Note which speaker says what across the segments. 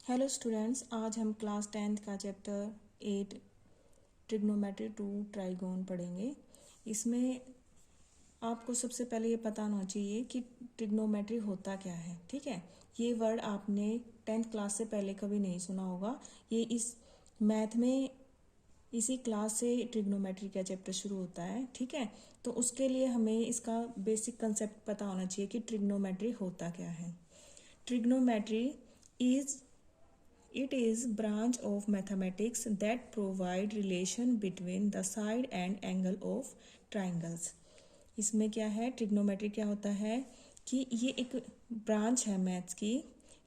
Speaker 1: Hello students, आज हम class 10th का चैप्टर 8 ट्रिग्नोमेट्री टू ट्राइगोन पढ़ेंगे। इसमें आपको सबसे पहले ये पता होना चाहिए कि ट्रिग्नोमेट्री होता क्या है। ठीक है, ये वर्ड आपने 10th क्लास से पहले कभी नहीं सुना होगा। ये इस मैथ में इसी क्लास से ट्रिग्नोमेट्री का चैप्टर शुरू होता है। ठीक है, तो उसके लिए हमें इसका बेसिक कंसेप्ट पता होना चाहिए कि ट्रिग्नोमेट्री होता क्या है। Trigonometry is It is branch of mathematics that provide relation between the side and angle of triangles। इसमें क्या है, ट्रिग्नोमेट्री क्या होता है कि ये एक ब्रांच है मैथ्स की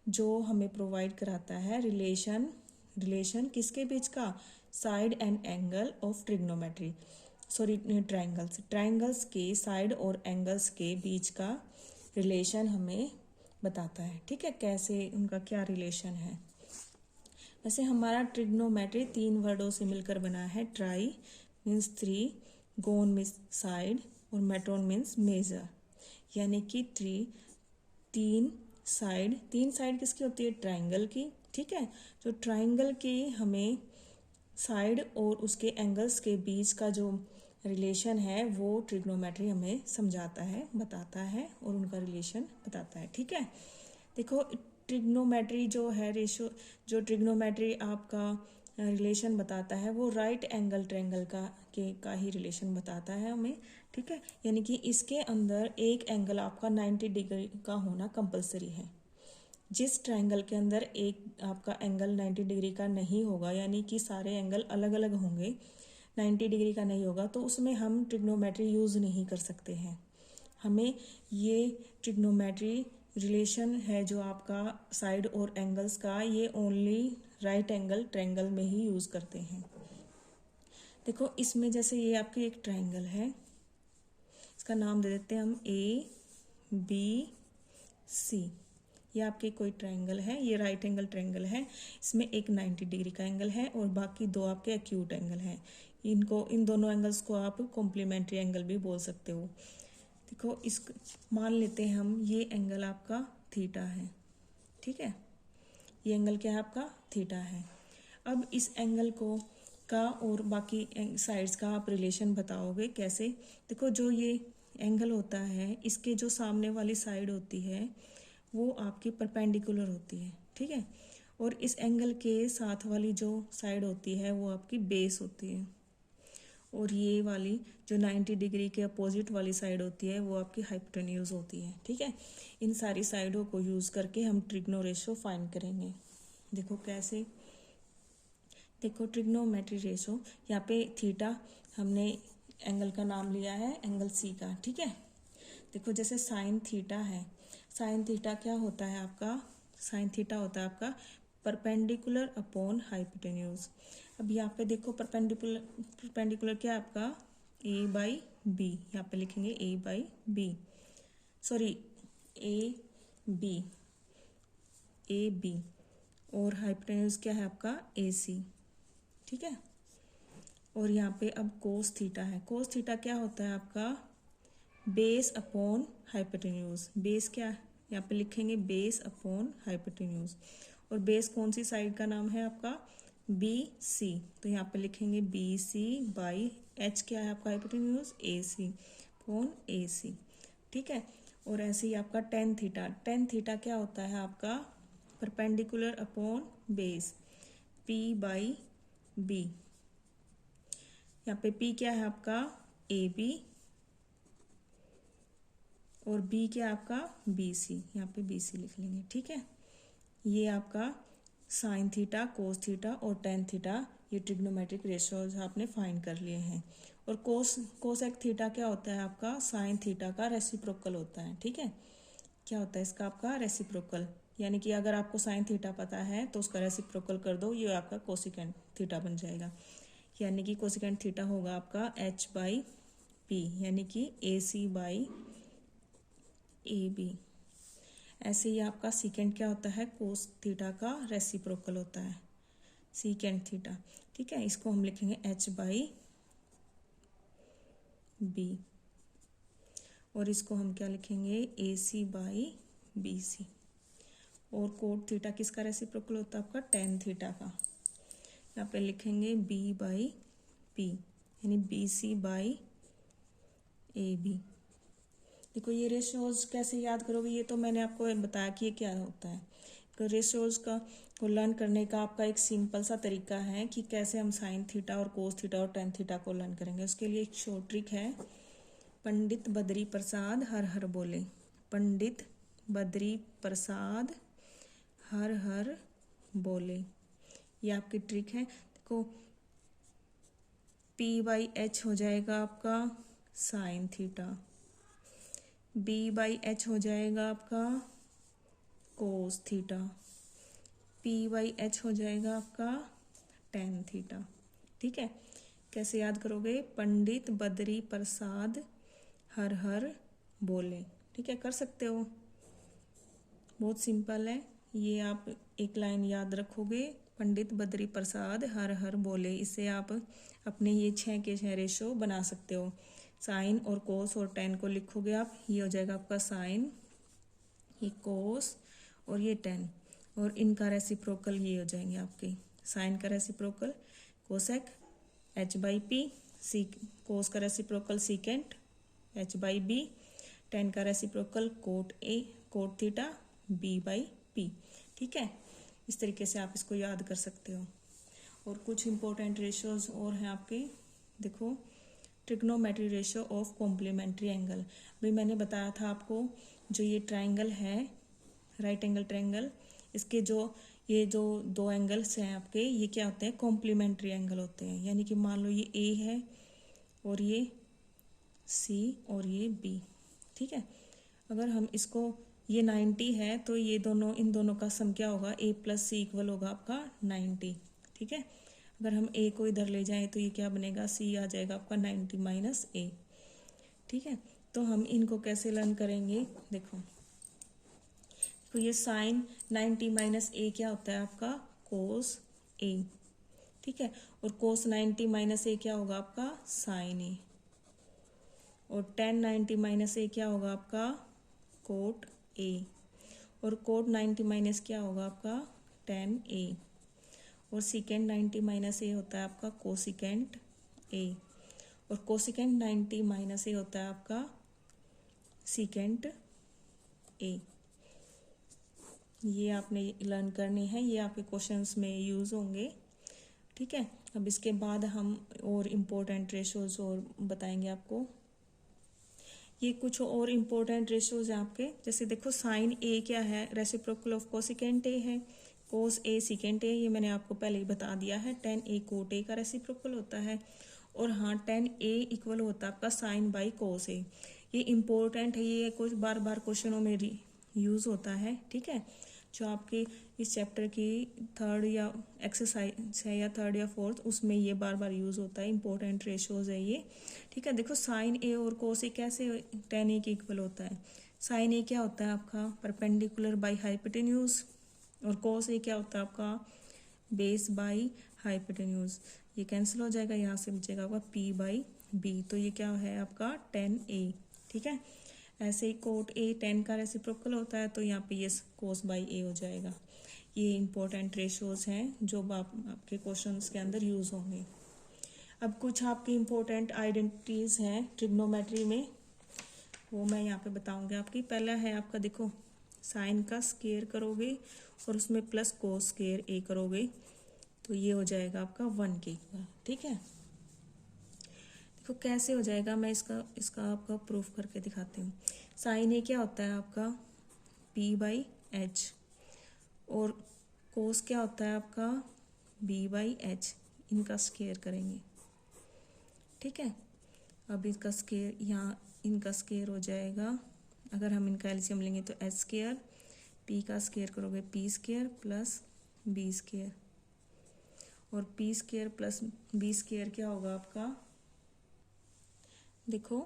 Speaker 1: जो हमें प्रोवाइड कराता है रिलेशन किसके बीच का, side and angle of trigonometry, sorry triangles के साइड और एंगल्स के बीच का रिलेशन हमें बताता है। ठीक है, कैसे उनका क्या रिलेशन है। वैसे हमारा ट्रिग्नोमेट्री 3 वर्डों से मिलकर बना है। ट्राई मीन्स 3, गोन मीन्स साइड और मेट्रोन मीन्स मेजर, यानी कि तीन साइड किसकी होती है, ट्राइंगल की। ठीक है, जो ट्राइंगल की हमें साइड और उसके एंगल्स के बीच का जो रिलेशन है वो ट्रिग्नोमेट्री हमें समझाता है, बताता है और उनका रिलेशन बताता है। ठीक है, देखो ट्रिग्नोमेट्री जो है रेशो, जो ट्रिग्नोमेट्री आपका रिलेशन बताता है वो राइट एंगल ट्रायंगल का ही रिलेशन बताता है हमें। ठीक है, यानी कि इसके अंदर एक एंगल आपका 90 डिग्री का होना कंपलसरी है। जिस ट्रायंगल के अंदर एक आपका एंगल 90 डिग्री का नहीं होगा, यानी कि सारे एंगल अलग अलग होंगे, 90 डिग्री का नहीं होगा, तो उसमें हम ट्रिग्नोमेट्री यूज़ नहीं कर सकते हैं। हमें ये ट्रिग्नोमेट्री रिलेशन है जो आपका साइड और एंगल्स का, ये ओनली राइट एंगल ट्रायंगल में ही यूज़ करते हैं। देखो इसमें जैसे ये आपकी एक ट्रायंगल है, इसका नाम दे देते हैं हम ABC। ये आपकी कोई ट्रायंगल है, ये राइट एंगल ट्रायंगल है। इसमें एक 90 डिग्री का एंगल है और बाकी दो आपके एक्यूट एंगल हैं। इन दोनों एंगल्स को आप कॉम्प्लीमेंट्री एंगल भी बोल सकते हो। देखो इस मान लेते हैं हम, ये एंगल आपका थीटा है। ठीक है, ये एंगल क्या है आपका, थीटा है। अब इस एंगल को का और बाकी साइड्स का आप रिलेशन बताओगे कैसे। देखो जो ये एंगल होता है, इसके जो सामने वाली साइड होती है वो आपकी परपेंडिकुलर होती है। ठीक है, और इस एंगल के साथ वाली जो साइड होती है वो आपकी बेस होती है, और ये वाली जो 90 डिग्री के अपोजिट वाली साइड होती है वो आपकी हाइपोटेन्यूज होती है। ठीक है, इन सारी साइडों को यूज़ करके हम ट्रिग्नो रेशो फाइंड करेंगे। देखो कैसे, देखो ट्रिग्नोमेट्री रेशो, यहाँ पे थीटा हमने एंगल का नाम लिया है, एंगल सी का। ठीक है, देखो जैसे साइन थीटा है, साइन थीटा क्या होता है आपका, साइन थीटा होता है आपका परपेंडिकुलर अपॉन हाइपोटेन्यूज। अब यहाँ पे देखो परपेंडिकुलर क्या है आपका, A/B, यहाँ पे लिखेंगे A/B, सॉरी AB, AB, और हाइपोटेन्यूज क्या है आपका AC। ठीक है, और यहाँ पे अब कोस थीटा है। कोस थीटा क्या होता है आपका, बेस अपॉन हाइपोटेन्यूज। बेस क्या है, यहाँ पे लिखेंगे बेस अपॉन हाइपोटेन्यूज, और बेस कौन सी साइड का नाम है आपका, BC, तो यहाँ पे लिखेंगे BC/H, क्या है आपका हाइपोटेन्यूज, AC अपॉन AC। ठीक है, और ऐसे ही आपका टेन थीटा, टेन थीटा क्या होता है आपका, परपेंडिकुलर अपॉन बेस, P/B। यहाँ पे P क्या है आपका, AB, और B क्या है आपका, BC, यहाँ पे BC लिख लेंगे। ठीक है, ये आपका साइन थीटा, कोस थीटा और टेन थीटा, ये ट्रिग्नोमेट्रिक रेशियोज आपने फाइंड कर लिए हैं। और कोसेक थीटा क्या होता है आपका, साइन थीटा का रेसिप्रोकल होता है। ठीक है, क्या होता है इसका आपका रेसिप्रोकल, यानी कि अगर आपको साइन थीटा पता है तो उसका रेसिप्रोकल कर दो, ये आपका कोसिकेंट थीटा बन जाएगा। यानी कि कोसिकेंट थीटा होगा आपका H/P, यानी कि AC/AB। ऐसे ही आपका सीकेंट क्या होता है, कोस थीटा का रेसिप्रोकल होता है, सीकेंट थीटा। ठीक है, इसको हम लिखेंगे H/B, और इसको हम क्या लिखेंगे, AC/BC। और कोट थीटा किसका रेसिप्रोकल होता है? आपका टेन थीटा का। यहाँ पे लिखेंगे बी बाई पी, यानी B C by A B. देखो ये रेशियोज कैसे याद करोगे, ये तो मैंने आपको बताया कि ये क्या होता है। तो रेशियोज का को लर्न करने का आपका एक सिंपल सा तरीका है कि कैसे हम साइन थीटा और कोस थीटा और टेन थीटा को लर्न करेंगे। उसके लिए एक शॉर्ट ट्रिक है, पंडित बद्री प्रसाद हर हर बोले। पंडित बद्री प्रसाद हर हर बोले, ये आपकी ट्रिक है। देखो पी बाई एच हो जाएगा आपका sine theta, B by H हो जाएगा आपका cos theta, P by H हो जाएगा आपका टेन थीटा। ठीक है, कैसे याद करोगे? पंडित बद्री प्रसाद हर हर बोले। ठीक है, कर सकते हो, बहुत सिंपल है। ये आप एक लाइन याद रखोगे, पंडित बद्री प्रसाद हर हर बोले। इससे आप अपने ये 6 के 6 रेशो बना सकते हो। साइन और कोस और टेन को लिखोगे आप, ये हो जाएगा आपका साइन, ये कोस और ये टेन, और इनका रेसिप्रोकल ये हो जाएंगे आपके। साइन का reciprocal cosec H by P, सी कोस का reciprocal secant H by B, tan का reciprocal cot A cot theta B by P. ठीक है, इस तरीके से आप इसको याद कर सकते हो। और कुछ इंपॉर्टेंट रेशियोज और हैं आपके, देखो trigonometry ratio of complementary angle. भाई मैंने बताया था आपको, जो ये ट्राइंगल है राइट एंगल ट्राइंगल, इसके जो ये जो दो एंगल्स हैं आपके, ये क्या होते हैं? कॉम्प्लीमेंट्री एंगल होते हैं। यानी कि मान लो ये ए है और ये सी और ये बी। ठीक है, अगर हम इसको, ये 90 है तो ये दोनों, इन दोनों का सम क्या होगा? ए प्लस सी इक्वल होगा आपका 90। ठीक है, अगर हम ए को इधर ले जाएं तो ये क्या बनेगा? सी आ जाएगा आपका 90 माइनस ए। ठीक है, तो हम इनको कैसे लर्न करेंगे? देखो तो ये साइन 90 माइनस ए क्या होता है आपका? कोस ए। ठीक है, और कोस 90 माइनस ए क्या होगा आपका? साइन ए। और टेन 90 माइनस ए क्या होगा आपका? Cot A. और कोट 90 माइनस क्या होगा आपका? टेन ए। और सिकेंड 90 माइनस ए होता है आपका कोसिकेंट ए। और कोसिकेंट 90 माइनस ए होता है आपका सिकेंट ए। ये आपने लर्न करने हैं, ये आपके क्वेश्चंस में यूज़ होंगे। ठीक है, अब इसके बाद हम और इम्पोर्टेंट रेशोज और बताएंगे आपको। ये कुछ और इम्पोर्टेंट रेशोज हैं आपके, जैसे देखो साइन ए क्या है? रेसिप्रोकल ऑफ कोसिकेंट ए है, कोस ए सिकेंट ए, ये मैंने आपको पहले ही बता दिया है। टेन ए कोट ए का रेसिप्रोकल होता है। और हाँ, टेन ए इक्वल होता है आपका साइन बाई कोस ए। ये इम्पोर्टेंट है, ये कुछ बार बार क्वेश्चनों में यूज़ होता है। ठीक है, जो आपके इस चैप्टर की थर्ड या एक्सरसाइज है या थर्ड या फोर्थ, उसमें ये बार बार यूज़ होता है। इंपॉर्टेंट रेशोज है ये। ठीक है, देखो साइन ए और कोस ए कैसे टेन ए के इक्वल होता है? साइन ए क्या होता है आपका? Perpendicular by hypotenuse. और कोस ए क्या होता है आपका? Base by hypotenuse. ये कैंसिल हो जाएगा, यहाँ से बचेगा आपका पी बाई बी। तो ये क्या है आपका? टेन ए। ठीक है, ऐसे ही कोट ए टेन का रेसिप्रोकल होता है, तो यहाँ पे ये कोस बाई ए हो जाएगा। ये इंपॉर्टेंट रेशोज हैं जो आपके क्वेश्चंस के अंदर यूज़ होंगे। अब कुछ आपकी इंपॉर्टेंट आइडेंटिटीज़ हैं ट्रिग्नोमेट्री में, वो मैं यहाँ पे बताऊंगी आपकी। पहला है आपका, देखो साइन का स्केयर करोगे और उसमें प्लस कोस स्केयर ए करोगे, तो ये हो जाएगा आपका 1 के इक्वल। ठीक है, तो कैसे हो जाएगा, मैं इसका आपका प्रूफ करके दिखाती हूँ। साइन ए क्या होता है आपका? P by H. और कोस क्या होता है आपका? B by H. इनका स्केयर करेंगे। ठीक है, अब इसका स्केयर यहाँ, इनका स्केयर हो जाएगा, अगर हम इनका एलसीएम लेंगे तो एच स्केयर, पी का स्केयर करोगे P square plus B square, और P square plus B square क्या होगा आपका? देखो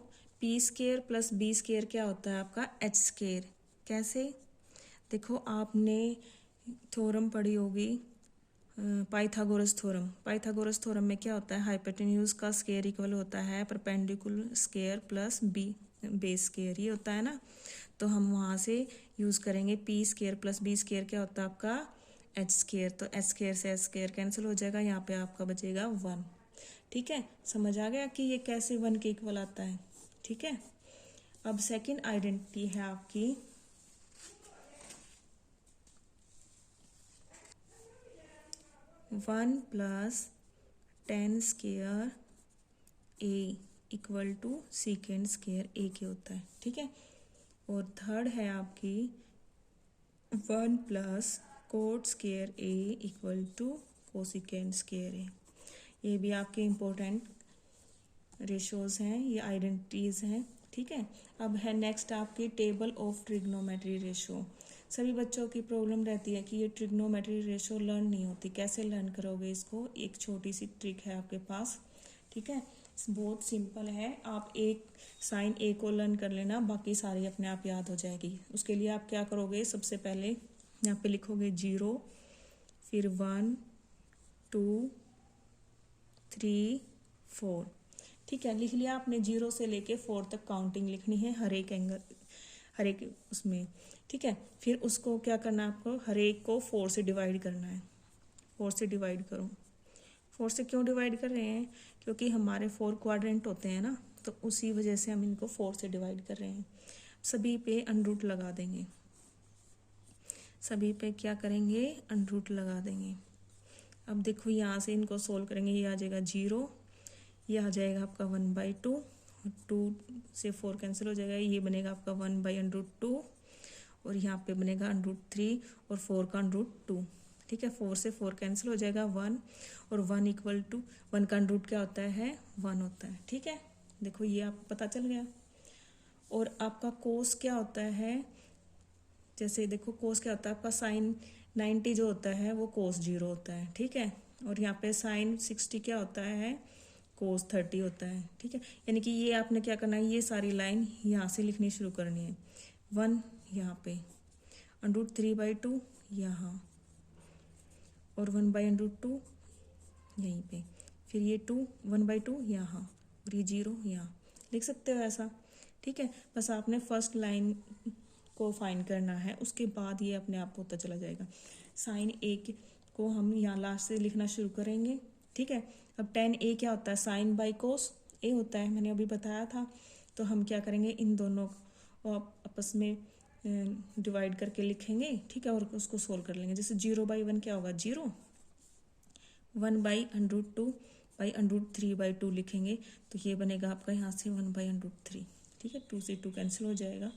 Speaker 1: P square plus B square क्या होता है आपका? H square. कैसे? देखो आपने थ्योरम पढ़ी होगी, पाइथागोरस थ्योरम। पाइथागोरस थ्योरम में क्या होता है? हाइपोटेन्यूज का स्केयर इक्वल होता है perpendicular square plus B base square, ये होता है ना। तो हम वहाँ से यूज़ करेंगे। P square plus B square क्या होता है आपका एच स्क्वायर, तो एच स्क्वायर से एच स्क्वायर कैंसिल हो जाएगा, यहाँ पे आपका बचेगा 1। ठीक है, समझ आ गया कि ये कैसे 1 के इक्वल आता है। ठीक है, अब सेकंड आइडेंटिटी है आपकी 1 plus 10 square A equal to second square A के होता है। ठीक है, और थर्ड है आपकी 1 plus cot square A equal to cosecant square A. ये भी आपके इम्पोर्टेंट रेशोज हैं, ये आइडेंटिटीज हैं। ठीक है, अब है नेक्स्ट आपकी टेबल ऑफ ट्रिग्नोमेट्री रेशो। सभी बच्चों की प्रॉब्लम रहती है कि ये ट्रिग्नोमेट्री रेशो लर्न नहीं होती, कैसे लर्न करोगे इसको। एक छोटी सी ट्रिक है आपके पास। ठीक है, बहुत सिंपल है, आप एक साइन ए को लर्न कर लेना, बाकी सारी अपने आप याद हो जाएगी। उसके लिए आप क्या करोगे, सबसे पहले यहाँ पे लिखोगे 0, फिर 1 2 3 4। ठीक है, लिख लिया आपने। 0 से लेके 4 तक काउंटिंग लिखनी है हर एक एंगल, हर एक उसमें। ठीक है, फिर उसको क्या करना है आपको, हर एक को 4 से डिवाइड करना है। 4 से डिवाइड करो। 4 से क्यों डिवाइड कर रहे हैं, क्योंकि हमारे 4 क्वाड्रेंट होते हैं ना, तो उसी वजह से हम इनको 4 से डिवाइड कर रहे हैं। सभी पे अंडरूट लगा देंगे, सभी पे क्या करेंगे, अंडरूट लगा देंगे। अब देखो यहाँ से इनको सोल्व करेंगे, ये आ जाएगा 0, ये आ जाएगा आपका 1/2, 2 से 4 कैंसिल हो जाएगा, ये बनेगा आपका 1/√2, और यहाँ पे बनेगा √3 और 4 का √2। ठीक है, 4 से 4 कैंसिल हो जाएगा 1, और 1 इक्वल टू 1 का रूट क्या होता है 1 होता है। ठीक है, देखो ये आपको पता चल गया। और आपका कोस क्या होता है, जैसे देखो कोस क्या होता है आपका, साइन 90 जो होता है वो कोस 0 होता है। ठीक है, और यहाँ पे साइन 60 क्या होता है, कोस 30 होता है। ठीक है, यानी कि ये आपने क्या करना है, ये सारी लाइन यहाँ से लिखनी शुरू करनी है। 1 यहाँ पे, √3/2 यहाँ, और 1/√2 यहीं पे, फिर ये 2 1/2 यहाँ, और ये 0 यहाँ, लिख सकते हो ऐसा। ठीक है, बस आपने फर्स्ट लाइन को फाइंड करना है, उसके बाद ये अपने आप होता चला जाएगा। साइन ए को हम यहाँ लास्ट से लिखना शुरू करेंगे। ठीक है, अब tan a क्या होता है, साइन बाई कोस ए होता है, मैंने अभी बताया था। तो हम क्या करेंगे, इन दोनों को आपस में डिवाइड करके लिखेंगे। ठीक है, और उसको सोल्व कर लेंगे। जैसे 0/1 क्या होगा 0, 1/√2/√3/2 लिखेंगे, तो ये बनेगा आपका यहाँ से 1/√3। ठीक है, 2 से 2 कैंसिल हो जाएगा,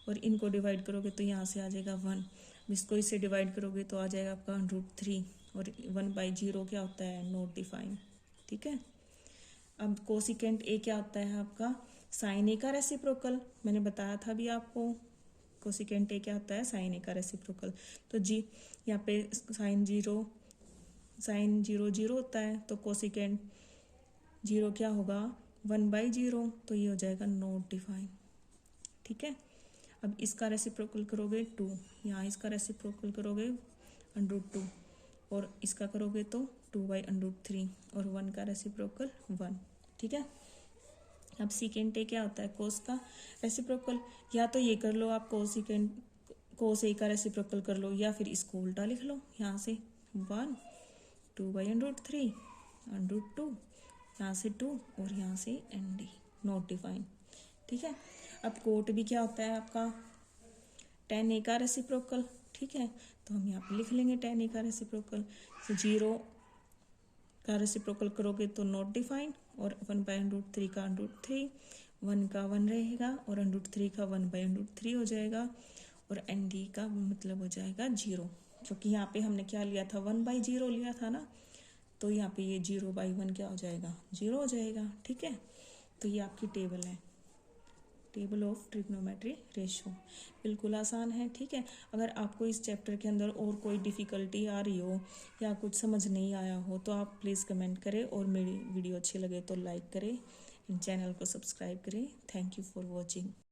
Speaker 1: और इनको डिवाइड करोगे तो यहाँ से आ जाएगा 1, इसको इससे डिवाइड करोगे तो आ जाएगा आपका √3, और 1/0 क्या होता है, नॉट डिफाइन। ठीक है, अब कोसिकेंट ए क्या होता है आपका, साइन ए का रेसिप्रोकल, मैंने बताया था अभी आपको। कोसिकेंट ए क्या होता है, साइन ए का रेसिप्रोकल। तो जी यहाँ पे साइन 0 0 होता है, तो कोसिकेंट 0 क्या होगा 1/0, तो ये हो जाएगा नॉट डिफाइन। ठीक है, अब इसका रेसिप्रोकल करोगे 2, यहाँ इसका रेसिप्रोकल करोगे √2, और इसका करोगे तो 2/√3, और 1 का रेसिप्रोकल 1। ठीक है, अब सीकेंट ए क्या होता है, कोस का रेसिप्रोकल। या तो ये कर लो आप, कोस ए का रेसिप्रोकल कर लो, या फिर इसको उल्टा लिख लो, यहाँ से 1 2/√3 √2, यहाँ से 2, और यहाँ से ND, नॉट डिफाइन। ठीक है, अब कोट भी क्या होता है आपका, tan a का रेसिप्रोकल। ठीक है, तो हम यहाँ पे लिख लेंगे tan a का रेसिप्रोकल। 0 का रेसिप्रोकल करोगे तो नॉट डिफाइन, और 1/√3 का √3, 1 का 1 रहेगा, और √3 का 1/√3 हो जाएगा, और ND का मतलब हो जाएगा 0, क्योंकि यहाँ पे हमने क्या लिया था 1/0 लिया था ना, तो यहाँ पे ये 0/1 क्या हो जाएगा 0 हो जाएगा। ठीक है, तो ये आपकी टेबल है, टेबल ऑफ ट्रिग्नोमेट्री रेशो। बिल्कुल आसान है। ठीक है, अगर आपको इस चैप्टर के अंदर और कोई डिफ़िकल्टी आ रही हो या कुछ समझ नहीं आया हो तो आप प्लीज़ कमेंट करें, और मेरी वीडियो अच्छी लगे तो लाइक करें, चैनल को सब्सक्राइब करें। Thank you for watching.